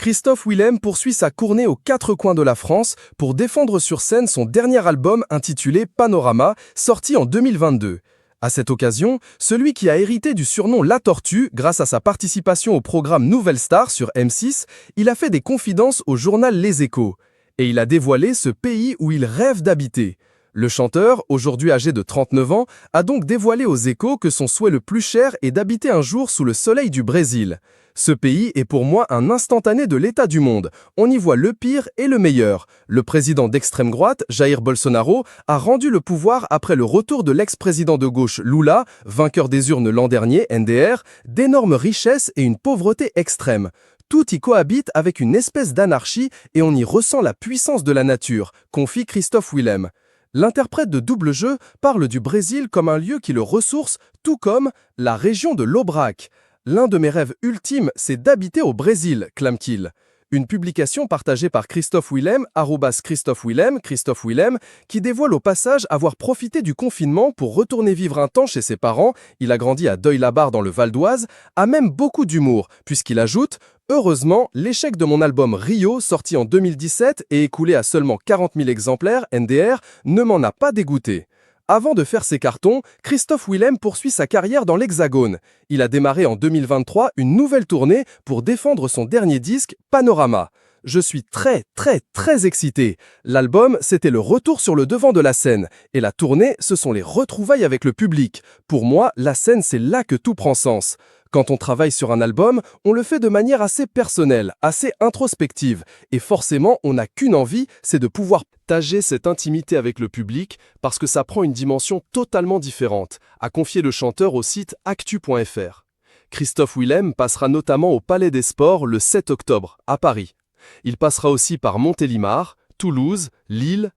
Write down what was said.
Christophe Willem poursuit sa tournée aux quatre coins de la France pour défendre sur scène son dernier album intitulé Panorama, sorti en 2022. À cette occasion, celui qui a hérité du surnom La Tortue grâce à sa participation au programme Nouvelle Star sur M6, il a fait des confidences au journal Les Échos. Et il a dévoilé ce pays où il rêve d'habiter. Le chanteur, aujourd'hui âgé de 39 ans, a donc dévoilé aux Échos que son souhait le plus cher est d'habiter un jour sous le soleil du Brésil. Ce pays est pour moi un instantané de l'état du monde. On y voit le pire et le meilleur. Le président d'extrême droite, Jair Bolsonaro, a rendu le pouvoir après le retour de l'ex-président de gauche Lula, vainqueur des urnes l'an dernier, NDR, d'énormes richesses et une pauvreté extrême. Tout y cohabite avec une espèce d'anarchie et on y ressent la puissance de la nature, confie Christophe Willem. L'interprète de Double Jeu parle du Brésil comme un lieu qui le ressource, tout comme la région de l'Aubrac. L'un de mes rêves ultimes, c'est d'habiter au Brésil, clame-t-il. Une publication partagée par Christophe Willem, @Christophe Willem, qui dévoile au passage avoir profité du confinement pour retourner vivre un temps chez ses parents, il a grandi à Deuil-la-Barre dans le Val d'Oise, a même beaucoup d'humour, puisqu'il ajoute « Heureusement, l'échec de mon album Rio, sorti en 2017 et écoulé à seulement 40 000 exemplaires, NDR, ne m'en a pas dégoûté ». Avant de faire ses cartons, Christophe Willem poursuit sa carrière dans l'Hexagone. Il a démarré en 2023 une nouvelle tournée pour défendre son dernier disque, Panorama. Je suis très excité. L'album, c'était le retour sur le devant de la scène. Et la tournée, ce sont les retrouvailles avec le public. Pour moi, la scène, c'est là que tout prend sens. Quand on travaille sur un album, on le fait de manière assez personnelle, assez introspective. Et forcément, on n'a qu'une envie, c'est de pouvoir partager cette intimité avec le public parce que ça prend une dimension totalement différente, a confié le chanteur au site actu.fr. Christophe Willem passera notamment au Palais des Sports le 7 octobre, à Paris. Il passera aussi par Montélimar, Toulouse, Lille,